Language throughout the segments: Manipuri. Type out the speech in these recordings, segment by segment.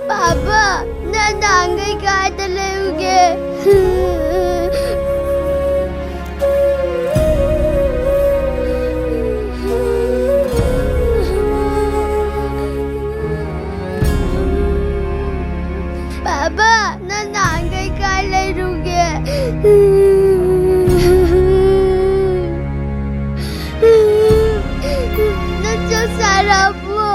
पापा नंगे काट लेंगे पापा नंगे काट लेंगे नंजो सारा वो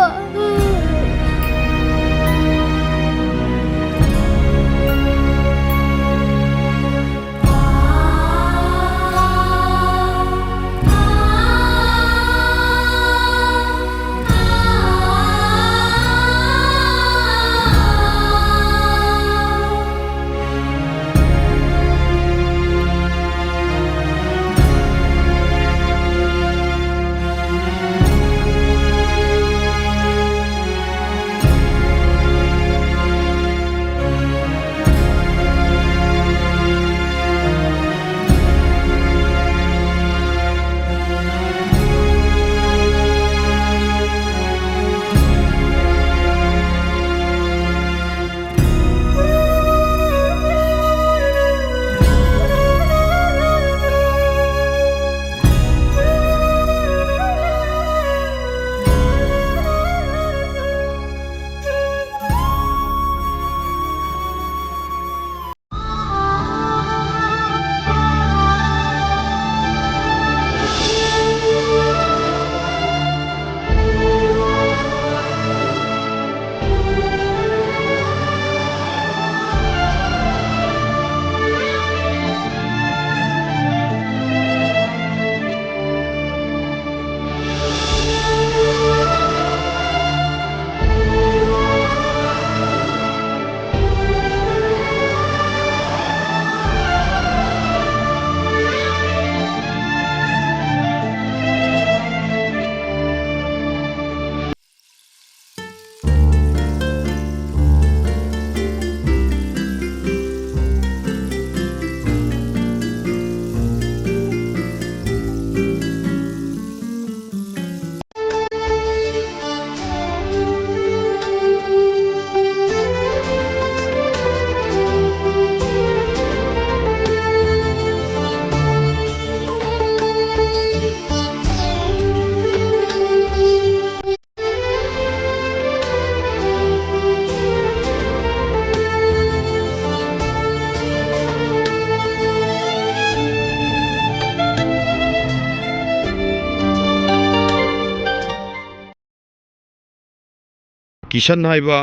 किशन हाइबा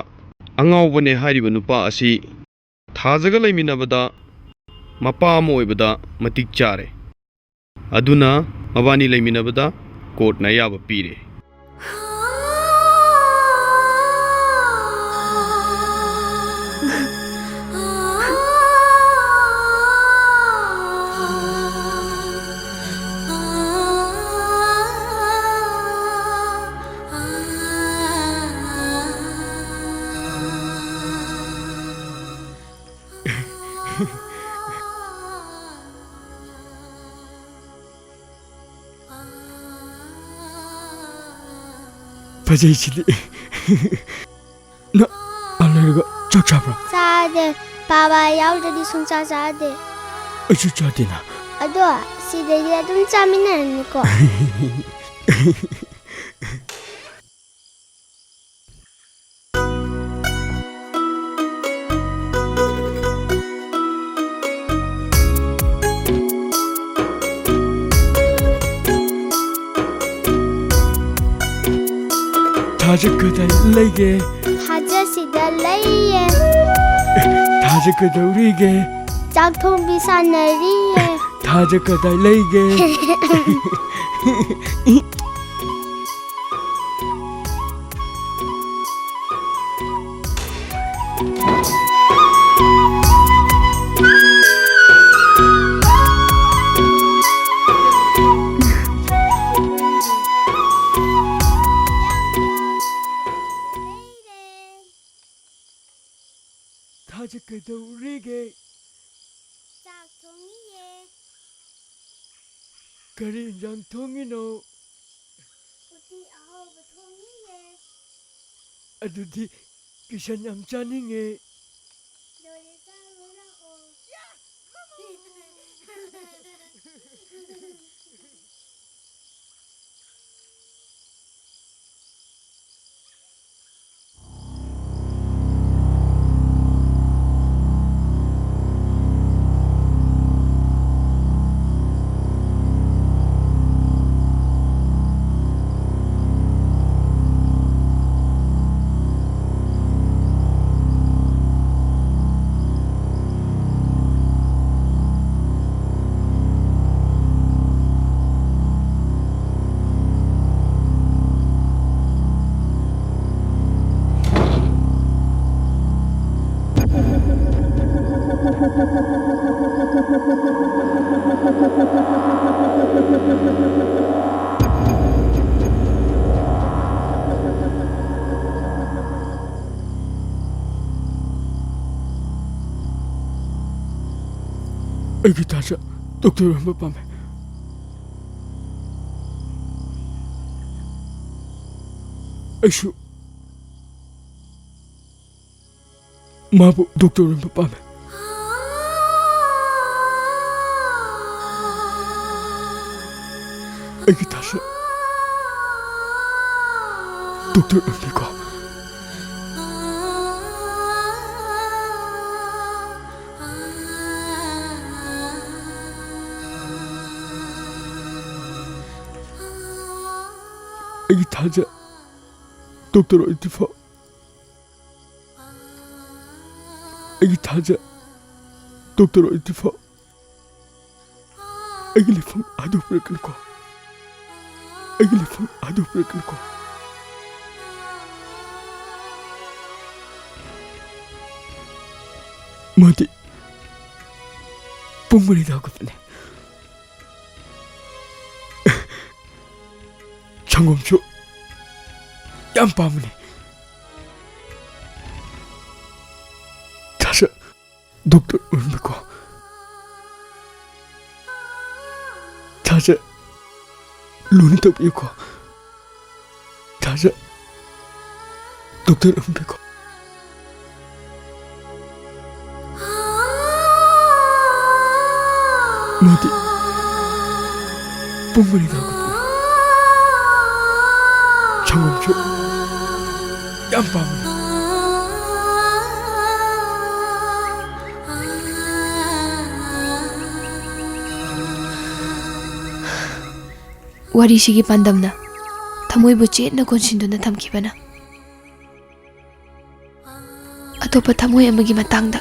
अंगावबने हाइरिबा नुपा असि थाजगा लैमिनबदा मपा अमा ओइबदा मतिक चारे अदुना मबानी लैमिनबदा कोर्टना याबा पीरे फजैसिले न अलैगा चक्छाब्रा चादे पापा याउददी सुनचा चादे अछु चादिना अदो सिदैले अदुम चामिनानिको थाजा कदा लैगे थाजा सिदा लैये थाजा कदौरीगे चाक थोंबी सानरिये थाजा कदा लैगे थाजा कदौरीगे चाक थोंगिये करी इंजान थोंगिनो उती आओ थोंगिये अदुदी Kishan yam chaninge. Ay gitasa, doktor ang mapame. Ay su. Mabu, doktor ang mapame. Ay gitasa. Doktor ang biko. Ay gitasa. Doktor ang tifo. Ay gitasa. Doktor ang tifo. Ay gilifang ado prekan ko. Ay gilifang ado prekan ko. Mati. Pumuli na ako pa. Changomcho. Yan pamuni. Tasa. Doktor ulmi ko. Tasa. Luni tabi ko. Tasa. Doktor ulmi ko. Mati. Pumuli na ako pa. Changomcho. Yan pamuni. Warisiगी pandamna thamoibu chetna konsinduna thamkhibana atopa thamoi amagi matangda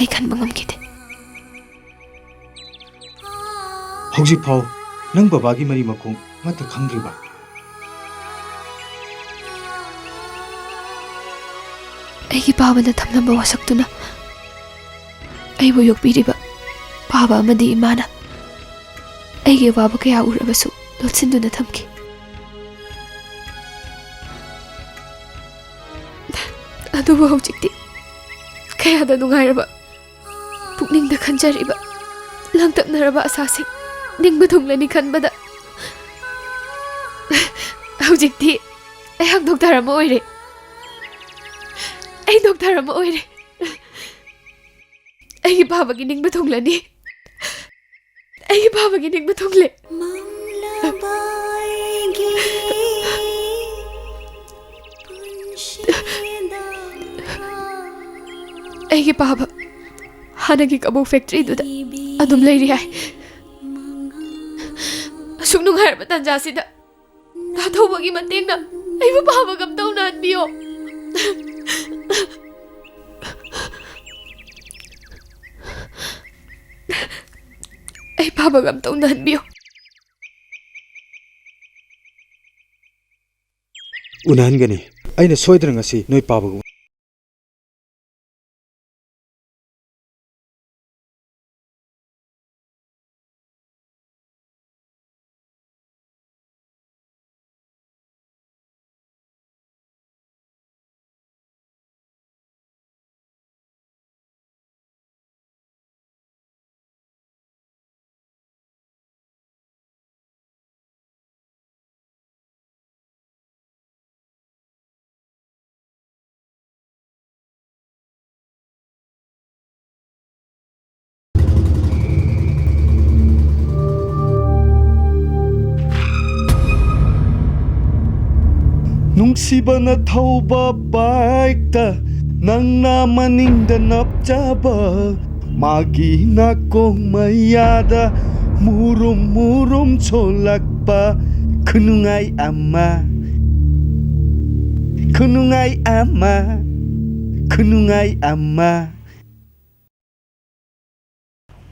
ai khanba ngamkide Hauji Pau nang babagi mari makong mata khangriba aigi babana thamnamba wasaktuna aibu yokpiriba baba amadi imana aigi baba kaya urabasu lotsindu na thamki adubu hojikti kaya da nungairaba pukning da khanjariba langtapnaraba asasing ningba thunglani khanbada hojikti ayang doctor ama oire ay doctor ama oire ay baba gi ningba thunglani ay baba gi ningba thungle Aigi baba hanagi kabuk factory duda adum leiri hai asuk nungar batan jasida tho bagi matengna aibu baba gam tau nan biyo ai baba gam tau nan biyo unahan gani aina soidra ngasi noi pabagu ꯅꯨꯡꯁꯤꯕꯅ ꯊꯧꯕ ꯕꯥꯏꯛꯇ ꯅꯪꯅ ꯃꯅꯤꯡꯗ ꯅꯞꯆꯕ ꯃꯥꯒꯤ ꯅꯥꯀꯣꯡ ꯃꯌꯥꯗ ꯃꯨꯔꯨꯝ ꯃꯨꯔꯨꯝ ꯁꯣꯜꯂꯛꯄ ꯈꯨꯅꯨꯡꯉꯥꯏ ꯑꯃ ꯈꯨꯅꯨꯡꯉꯥꯏ ꯑꯃ ꯈꯨꯅꯨꯡꯉꯥꯏ ꯑꯃ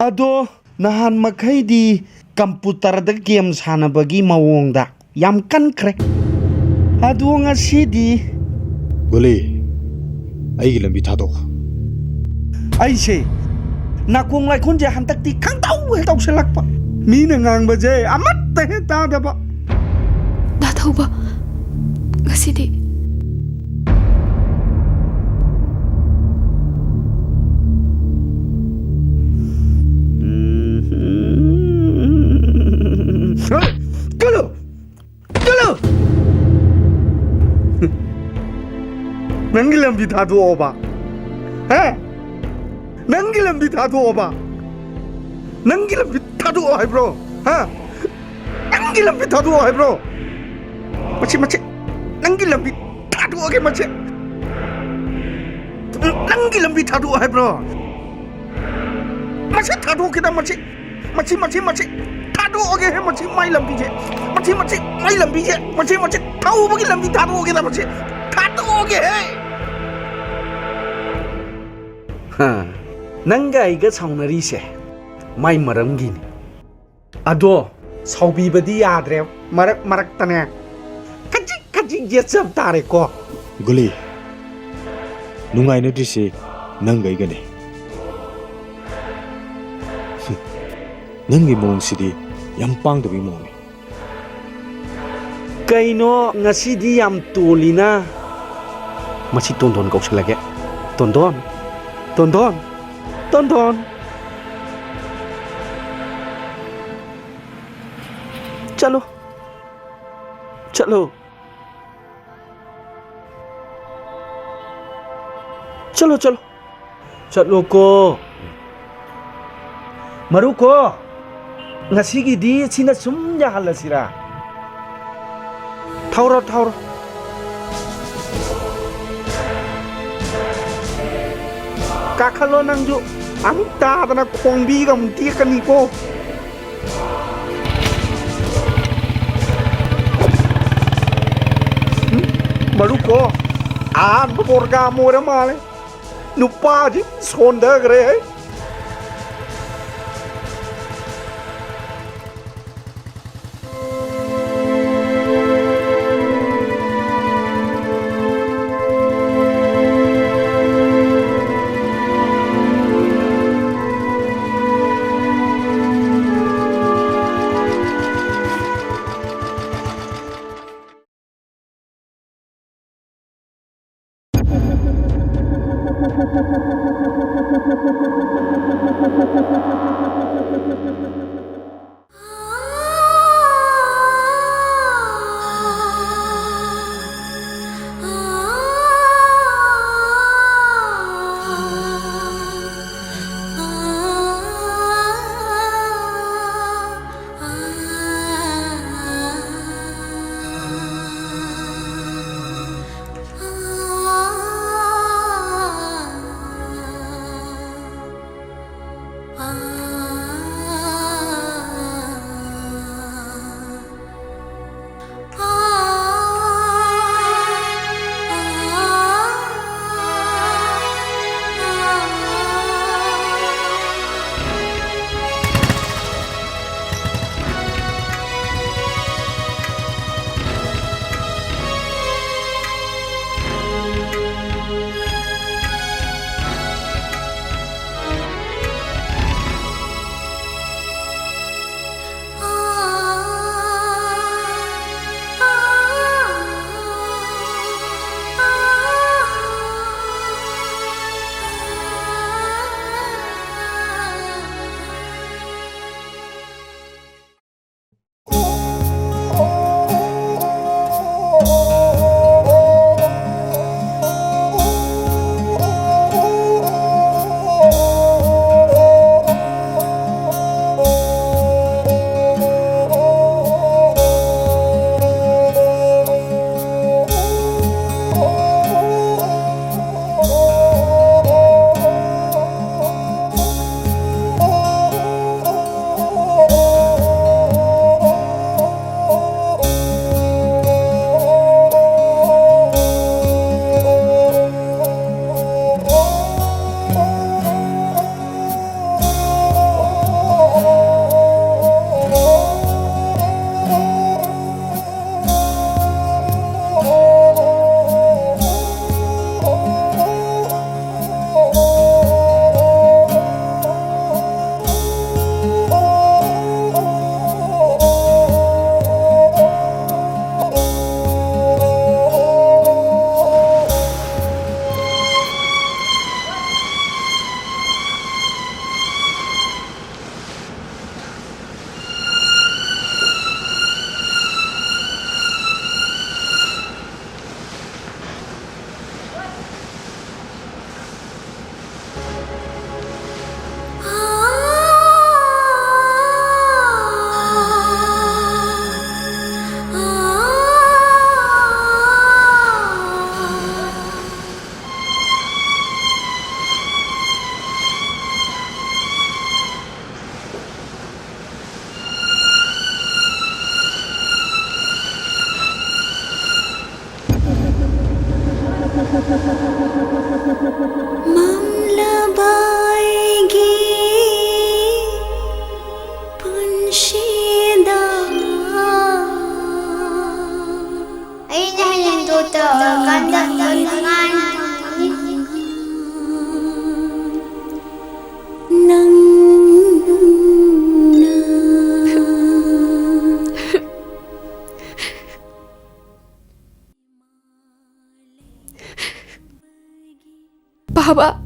ꯑꯗꯣ ꯅꯍꯥꯟ ꯃꯈꯩꯗꯤ ꯀꯝꯄꯨꯇꯔꯗ ꯒꯦꯝ ꯁꯥꯟꯅꯕꯒꯤ ꯃꯑꯣꯡꯗ ꯌꯥꯝ ꯀꯟꯈ꯭ꯔꯦ ꯑꯗꯣ ꯉꯁꯤꯗꯤ ꯒꯣꯂꯤ ꯑꯩꯒꯤ ꯂꯝꯕꯤ ꯊꯥꯗꯣꯛ ꯑꯩꯁꯦ ꯅꯥꯀꯣꯡ ꯂꯥꯏꯈꯣꯟꯁꯦ ꯍꯟꯗꯛꯇꯤ ꯈꯪꯇꯧ ꯍꯦꯛ ꯇꯧꯁꯜꯂꯛꯄ ꯃꯤꯅ ꯉꯥꯡꯕꯁꯦ ꯑꯃꯠꯇ ꯍꯦꯛ ꯇꯥꯗꯕ ꯗꯥ ꯊꯧꯕ ꯉꯁꯤꯗꯤ ꯆꯠꯂꯣ ꯆꯠꯂꯣ ꯅꯪꯒꯤ ꯂꯝꯕꯤ ꯊꯥꯗꯣꯛꯑꯣꯕ ꯅꯪꯒꯤ ꯂꯝꯕꯤ ꯊꯥꯗꯣꯛꯑꯣꯕ ꯅꯪꯒꯤ ꯂꯝꯕꯤ ꯊꯥꯗꯣꯛꯑꯣ ꯍꯥꯏꯕ꯭ꯔꯣ ꯅꯪꯒꯤ ꯂꯝꯕꯤ ꯊꯥꯗꯣꯛꯑꯣ ꯍꯥꯏꯕ꯭ꯔో ꯃꯆꯦ ꯅꯪꯒꯤ ꯂꯝꯕꯤ ꯊꯥꯗꯣꯛꯑꯒꯦ ꯃꯆꯦ ꯅꯪꯒꯤ ꯂꯝꯕꯤ ꯊꯥꯗꯣꯛꯑꯣ ꯍꯥꯏꯕ꯭ꯔꯣ ꯃꯆꯦ ꯊꯥꯗꯣꯛꯈꯤꯗ ꯃꯆꯦ ꯊꯥꯗꯣꯛꯑꯒꯦ ꯍꯦ ꯃꯆꯦ ꯃꯥꯏ ꯂꯝꯕꯤꯁꯦ ꯃꯆꯦ ꯃꯥꯏ ꯂꯝꯕꯤꯁꯦ ꯃꯆꯦ ꯊꯧꯕꯒꯤ ꯂꯝꯕꯤ ꯊꯥꯗꯣꯛꯑꯒꯦꯗ ꯃꯆꯦ ꯊꯥꯗꯣꯛꯑꯒꯦ ꯍꯦ ꯅꯪꯒ ꯑꯩꯒ ꯁꯥꯎꯅꯔꯤꯁꯦ ꯃꯥꯏ ꯃꯔꯝꯒꯤꯅꯤ ꯑꯗꯣ ꯁꯥꯎꯕꯤꯕꯗꯤ ꯌꯥꯗ꯭ꯔꯦ ꯃꯔꯛꯇꯅꯦ ꯈꯖꯤꯛ ꯌꯦꯠꯆꯕ ꯇꯥꯔꯦꯀꯣ ꯒꯣꯂꯤ ꯅꯨꯡꯉꯥꯏꯅꯗ꯭ꯔꯤꯁꯦ ꯅꯪꯒ ꯑꯩꯒꯅꯦ ꯅꯪꯒꯤ ꯃꯑꯣꯡꯁꯤꯗꯤ ꯌꯥꯝ ꯄꯥꯡꯗꯕꯒꯤ ꯃꯑꯣꯡꯅꯤ ꯀꯩꯅꯣ ꯉꯁꯤꯗꯤ ꯌꯥꯝ ꯇꯣꯜꯂꯤꯅ ꯃꯁꯤ ꯇꯣꯟꯗꯣꯟ ꯀꯧꯁꯜꯂꯒꯦ ꯇꯣꯟꯗꯣꯟ चलो को मरु को ngasigi디 sina sum yahallasira थाउरो काखलो नंजु अमुक तादना खोंबीगा मुक्ति कनिको मरुको आन बोरगा मोरे माले नुपाजी सोंदगरे mamlabaigi punshida aina hinduta kanda nangan nang Baba.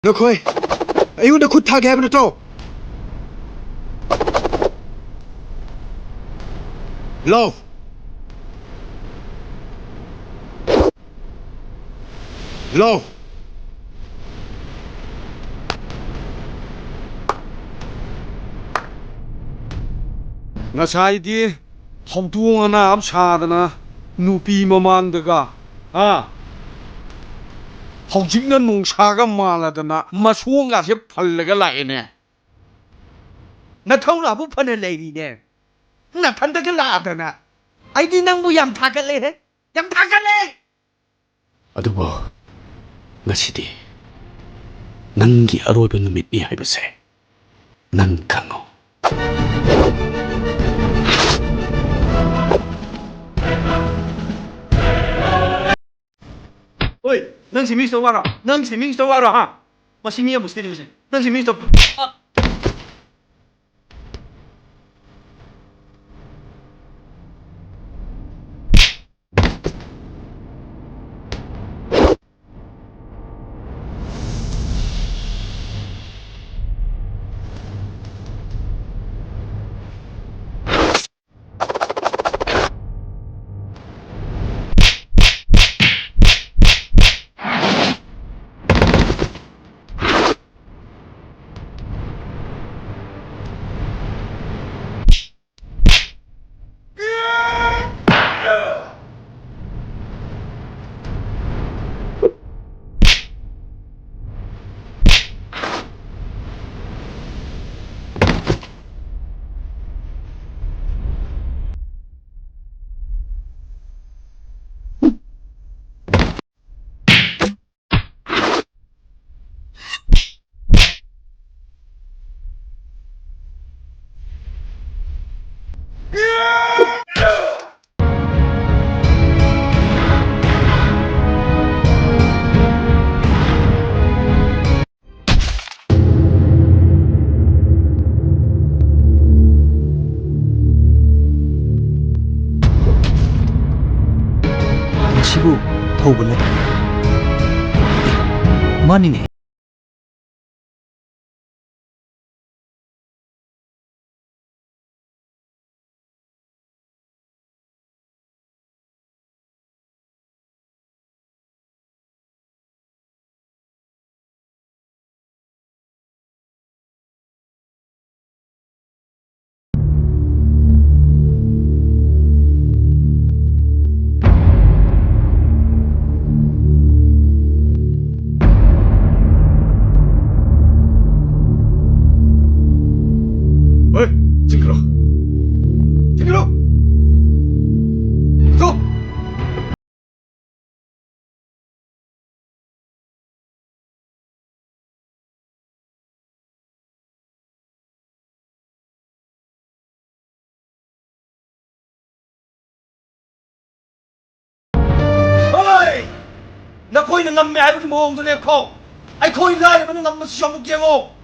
नखोय अयुंदा खुद था गया तो लो लो ngसाइदि थौतुंगना अब सादना नुपी ममांगदगा हा हौजिकना नुंसागा मालदना मसोंगासे फल्लगा लाएने नथौराबु फने लेरिने नथंदगा लादना आइदि नंगबु याम थागले हे याम थागले अदुबो ngасꯤ디 नंगी अरोइबा नुमितनि हाइबसे नंग खंगो ओइ नंग सिमिस तो वारो नंग सिमिस तो वारो हा मसिनिया बुस्ति दिसे नंग सिमिस तो ꯃꯁꯤꯕꯨ ꯊꯧꯕ ꯅꯠ ꯃꯥꯅꯤꯅꯦ 왜? 징그러. 징그러. 서. 어이! 너코이는 남매 알고 모험도 내고 아이 코인 나이면 남무 시험 깨고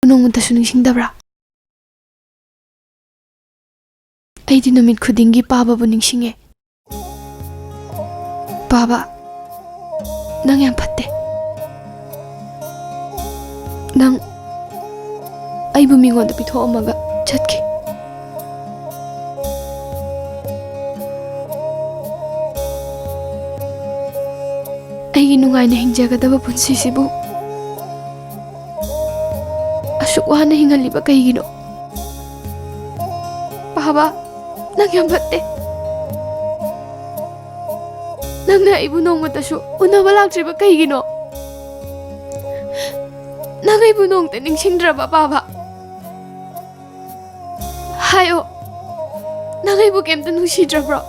ꯅꯣꯡꯃꯇꯁꯨ ꯅꯤꯡꯁꯤꯡꯗꯕ꯭ꯔꯥ? ꯑꯩꯗꯤ ꯅꯨꯃꯤꯠ ꯈꯨꯗꯤꯡꯒꯤ ꯄꯥꯕꯕꯨ ꯅꯤꯡꯁꯤꯡꯉꯦ. ꯄꯥꯕ, ꯅꯪ ꯌꯥꯝ ꯐꯠꯇꯦ. ꯅꯪ ꯑꯩꯕꯨ ꯃꯤꯉꯣꯟꯗ ꯄꯤꯊꯣꯛꯑꯝꯃꯒ ꯆꯠꯈꯤ. ꯑꯩꯒꯤ ꯅꯨꯡꯉꯥꯏꯅ ꯍꯤꯡꯖꯒꯗꯕ ꯄꯨꯟꯁꯤꯁꯤꯕꯨ ꯑꯁꯨꯛ ꯋꯥꯅ ꯍꯤꯡꯍꯜꯂꯤꯕ ꯀꯩꯒꯤꯅꯣ? ꯄꯥꯕ, ꯅꯪ ꯌꯥꯝ ꯐꯠꯇꯦ. ꯅꯪꯅ ꯑꯩꯕꯨ ꯅꯣꯡꯃꯇꯁꯨ ꯎꯅꯕ ꯂꯥꯛꯇ꯭ꯔꯤꯕ ꯀꯩꯒꯤꯅꯣ? ꯅꯪ ꯑꯩꯕꯨ ꯅꯣꯡꯇ ꯅꯤꯡꯁꯤꯡꯗ꯭ꯔꯕ ꯄꯥꯕ? ꯍꯥꯏꯌꯣ, ꯅꯪ ꯑꯩꯕꯨ ꯀꯩꯝꯇ ꯅꯨꯡꯁꯤꯗ꯭ꯔꯕ꯭ꯔꯣ?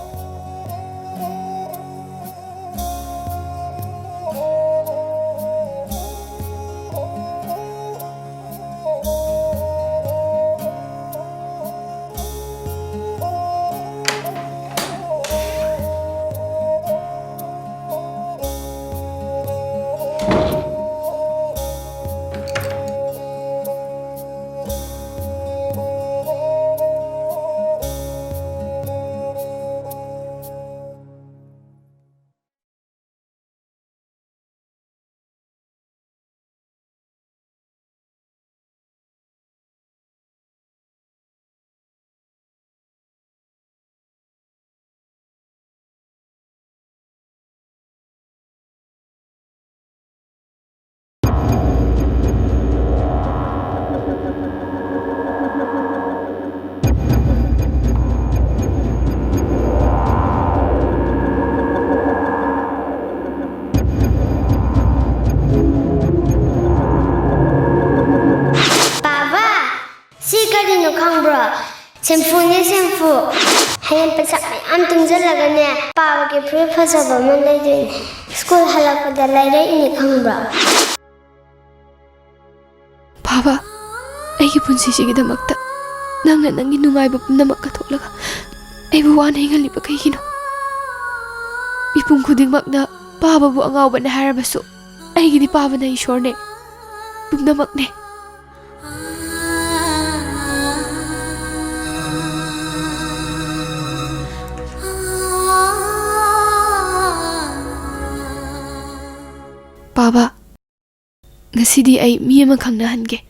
am tungjalagane pawa ke phre phasaba man leidin school halakpada laire ini khangbra Baba, aigi punsisigidamakta nangna nangi nungaiba punamakka thoklaga aibu wana hingalliba kaigino mipum khudingmakna pababu angawbane harabasu aigidi pabana ishorne punamakne Baba, ngasidi ay mi ama khangnahange.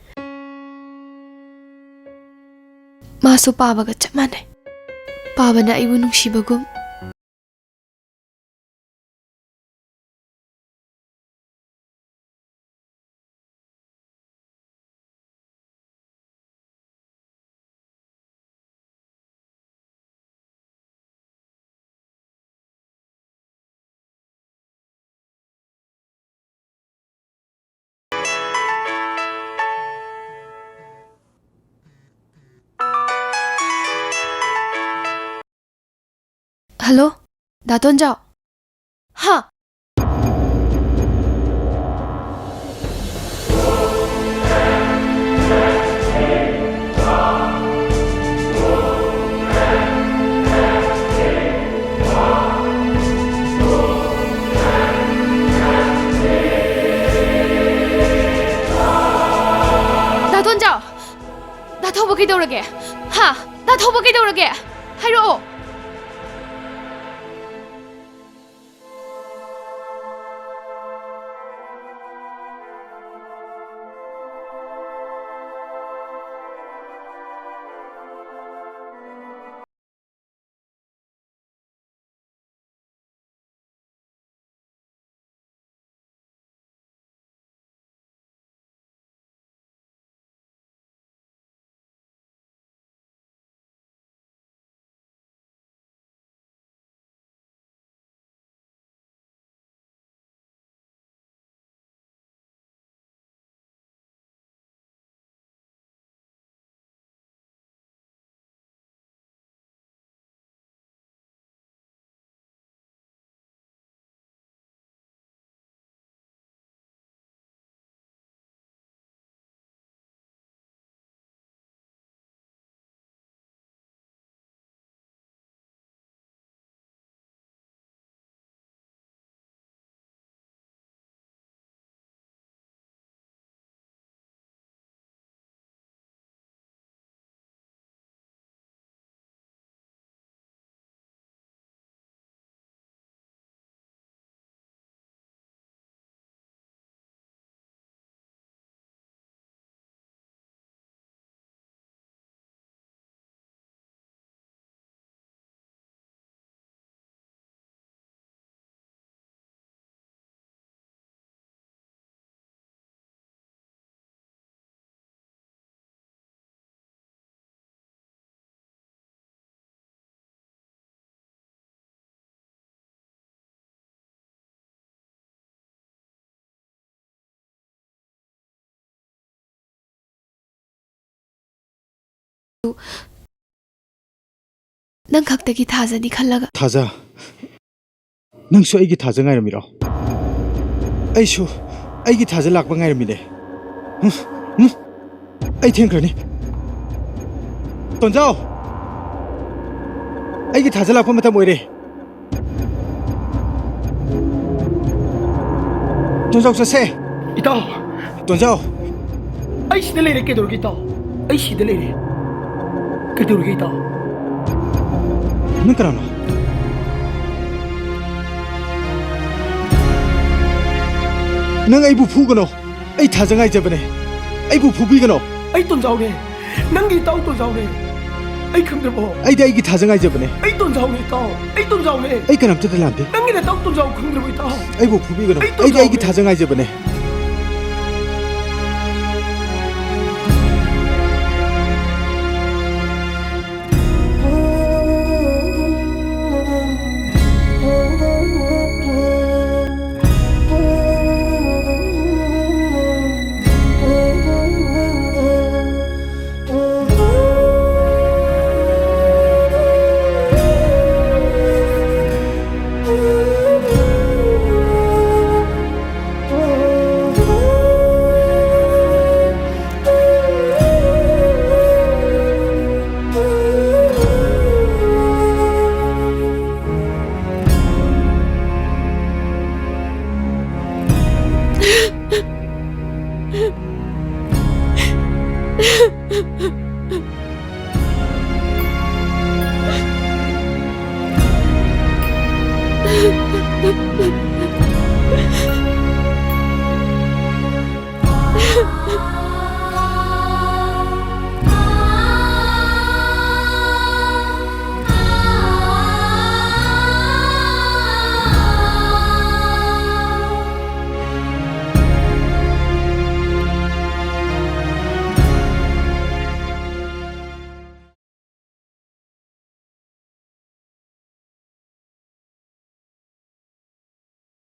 Maso pabaga chap manay. Paba na aibu nungsibagum. Hello, Daton Jao. Ha. Daton Jao. Daton ba kaidaurage? Ha, Daton ba kaidaurage? Hairo. Nang khaktagi thaja ni khallaga. Thaja. Nang so aigi thaja ngai ramiro. Ai so aigi thaja lakba ngai ramide. Ai thengkrani. Tonjao. Aigi thaja lakpa matam oire. Tonjao sa se. Itaw, Tonjao. ay sida leire kedurgi itaw. Ay sida leire. Kedurgi itaw. Nang karano? Nang aibu phugano. Ai thaja ngai jabane. Aibu phubigano. Ay tonjaw ne. Nangi itaw tonjaw ne. Ay khangdrabo. Ai dai gi thaja ngai jabane. Ay tonjaw ne itaw. Ay tonjaw ne. Ai kanam ta lamde. Nangi na taw tonjaw khangdrabo itaw. Aibu phubigano. Ai dai gi thaja ngai jabane.